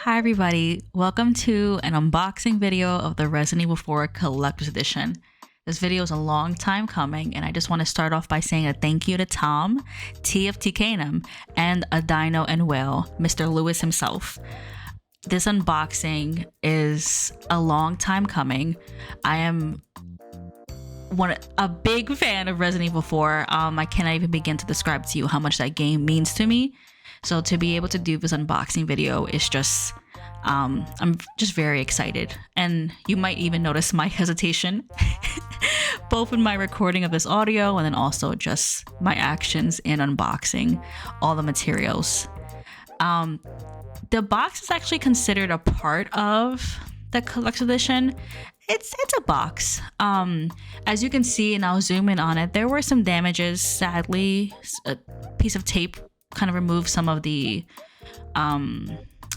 Hi everybody, welcome to an unboxing video of the Resident Evil 4 Collector's Edition. This video is a long time coming and I just want to start off by saying a thank you to Tom, T of TKandM, and a Dino and Whale, Mr. Lewis himself. This unboxing is a long time coming. I am a big fan of Resident Evil 4. I cannot even begin to describe to you how much that game means to me. So to be able to do this unboxing video is just, I'm just very excited. And you might even notice my hesitation, both in my recording of this audio and then also just my actions in unboxing all the materials. The box is actually considered a part of the collector's edition. It's a box. As you can see, and I'll zoom in on it, there were some damages. Sadly, a piece of tape kind of removed some of the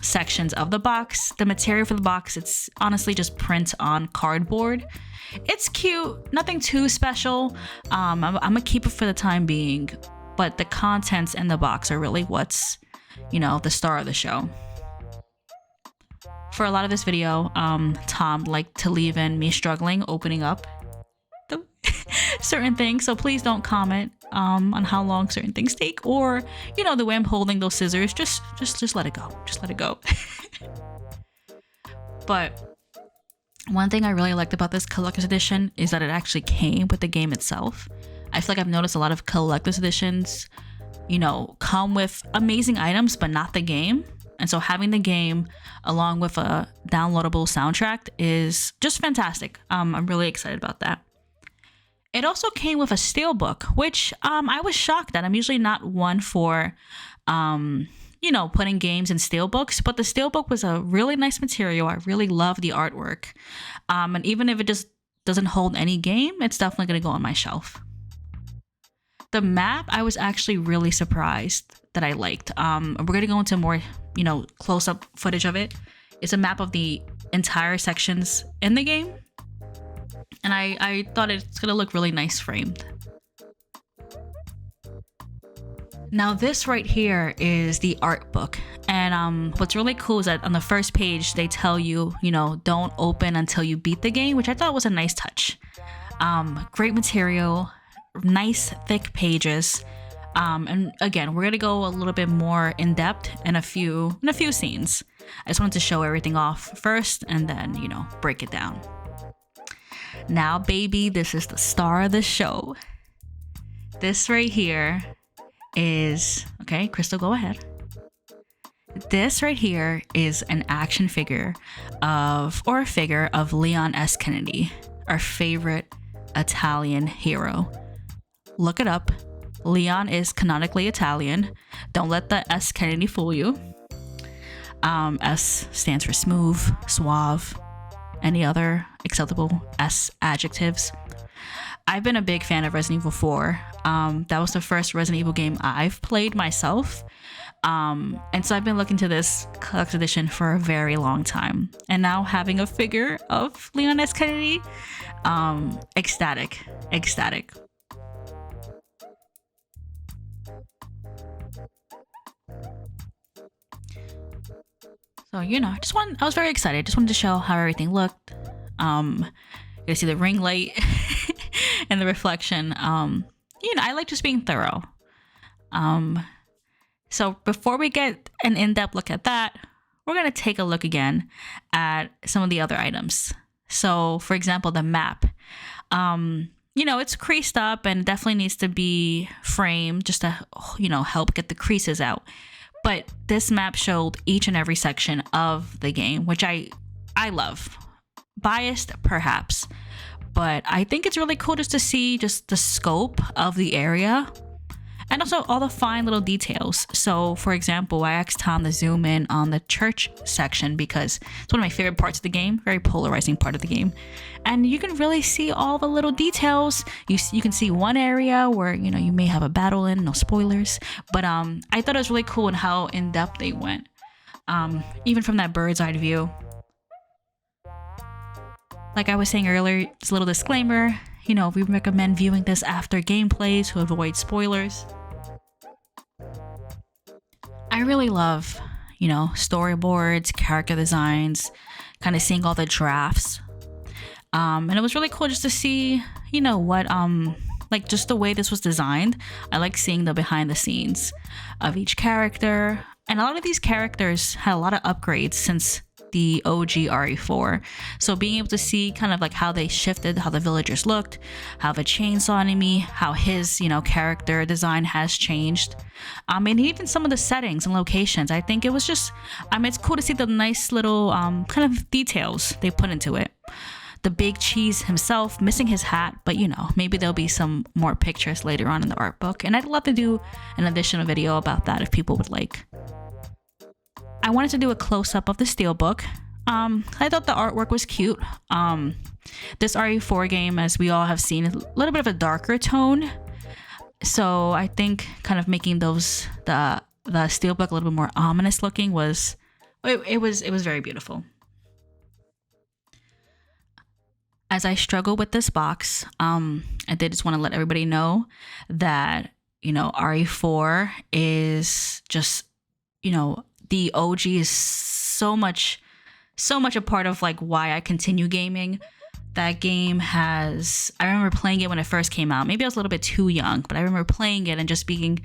sections of the box. The material for the box, it's honestly just print on cardboard. It's cute, nothing too special. I'm gonna keep it for the time being, but the contents in the box are really what's, the star of the show. For a lot of this video, Tom liked to leave in me struggling opening up the certain things, so please don't comment on how long certain things take, or the way I'm holding those scissors. Just let it go. Just let it go. But one thing I really liked about this collector's edition is that it actually came with the game itself. I feel like I've noticed a lot of collector's editions, come with amazing items but not the game. And so having the game along with a downloadable soundtrack is just fantastic. I'm really excited about that. It also came with a steelbook, which I was shocked at. I'm usually not one for, putting games in steelbooks, but the steelbook was a really nice material. I really love the artwork. And even if it just doesn't hold any game, it's definitely going to go on my shelf. The map, I was actually really surprised that I liked. We're going to go into more, close-up footage of it. It's a map of the entire sections in the game. And I thought it's going to look really nice framed. Now this right here is the art book. And what's really cool is that on the first page, they tell you, don't open until you beat the game, which I thought was a nice touch. Great material, nice thick pages. And again, we're going to go a little bit more in depth in a few scenes. I just wanted to show everything off first and then, break it down. Now, baby, this is the star of the show. This right here is, okay, Crystal, go ahead. This right here is an action figure of Leon S. Kennedy, our favorite Italian hero. Look it up. Leon is canonically Italian. Don't let the S. Kennedy fool you. S stands for smooth, suave, any other acceptable S adjectives. I've been a big fan of Resident Evil 4. That was the first Resident Evil game I've played myself. And so I've been looking to this collector's edition for a very long time. And now having a figure of Leon S. Kennedy, ecstatic. So, I was very excited. Just wanted to show how everything looked. You see the ring light and the reflection. I like just being thorough. So before we get an in-depth look at that, we're going to take a look again at some of the other items. So, for example, the map. It's creased up and definitely needs to be framed just to, help get the creases out. But this map showed each and every section of the game, which I love. Biased, perhaps, but I think it's really cool just to see just the scope of the area and also all the fine little details. So, for example, I asked Tom to zoom in on the church section because it's one of my favorite parts of the game, very polarizing part of the game. And you can really see all the little details. You can see one area where, you may have a battle in, no spoilers. But I thought it was really cool in how in-depth they went. Even from that bird's eye view. Like I was saying earlier, it's a little disclaimer. We recommend viewing this after gameplay to avoid spoilers. I really love, you know, storyboards, character designs, kind of seeing all the drafts. And it was really cool just to see, you know, what like just the way this was designed. I like seeing the behind the scenes of each character. And a lot of these characters had a lot of upgrades since the OG RE4. So being able to see kind of like how they shifted, how the villagers looked, how the chainsaw enemy, how his, you know, character design has changed. And even some of the settings and locations. I think it was just, it's cool to see the nice little kind of details they put into it. The big cheese himself missing his hat, but you know, maybe there'll be some more pictures later on in the art book, and I'd love to do an additional video about that if people would like. I wanted to do a close-up of the steelbook. I thought the artwork was cute. This RE4 game, as we all have seen, is a little bit of a darker tone, so I think kind of making the steelbook a little bit more ominous looking was very beautiful. As I struggle with this box, I did just want to let everybody know that, you know, RE4 is just, you know, the OG is so much a part of like why I continue gaming. That game has, I remember playing it when it first came out. Maybe I was a little bit too young, but I remember playing it and just being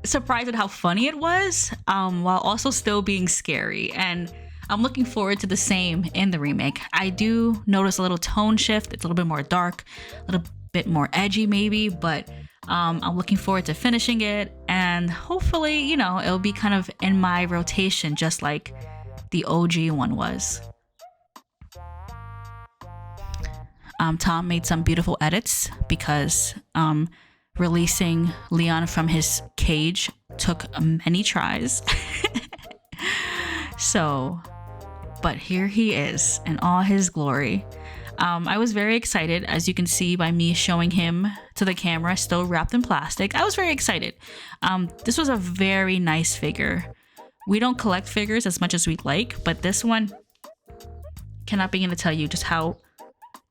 surprised at how funny it was, while also still being scary. And I'm looking forward to the same in the remake. I do notice a little tone shift. It's a little bit more dark, a little bit more edgy maybe, but I'm looking forward to finishing it, and hopefully, you know, it'll be kind of in my rotation just like the OG one was. Tom made some beautiful edits because releasing Leon from his cage took many tries. So, but here he is in all his glory. I was very excited, as you can see by me showing him to the camera, still wrapped in plastic. I was very excited. This was a very nice figure. We don't collect figures as much as we'd like, but this one, cannot begin to tell you just how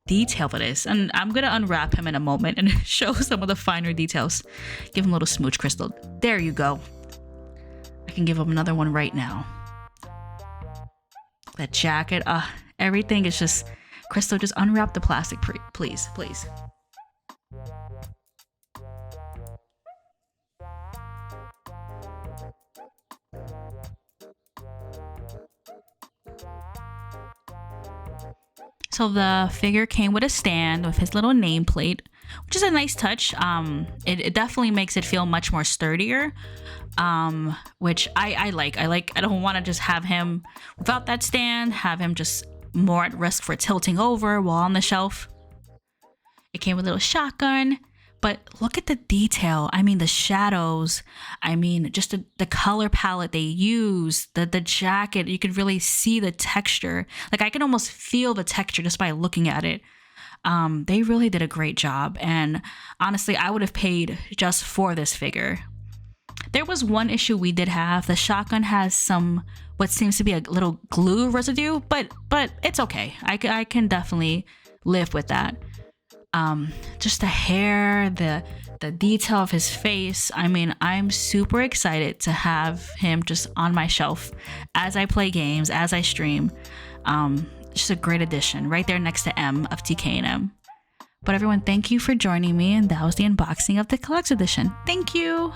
detailed it is. And I'm gonna unwrap him in a moment and show some of the finer details. Give him a little smooch, Crystal. There you go. I can give him another one right now. That jacket, everything is just, Crystal, just unwrap the plastic, please, please. So the figure came with a stand with his little nameplate, which is a nice touch. It definitely makes it feel much more sturdier, which I like. I don't want to just have him without that stand, have him just more at risk for tilting over while on the shelf. It came with a little shotgun, but look at the detail. I mean, the shadows. I mean, just the color palette they use, the jacket, you could really see the texture. Like I can almost feel the texture just by looking at it. They really did a great job. And honestly, I would have paid just for this figure. There was one issue we did have. The shotgun has some, what seems to be a little glue residue, but it's okay. I can definitely live with that. Just the hair, the detail of his face. I mean, I'm super excited to have him just on my shelf as I play games, as I stream. Just a great addition right there next to M of TKandM. But everyone, thank you for joining me, and that was the unboxing of the Collector's Edition. Thank you.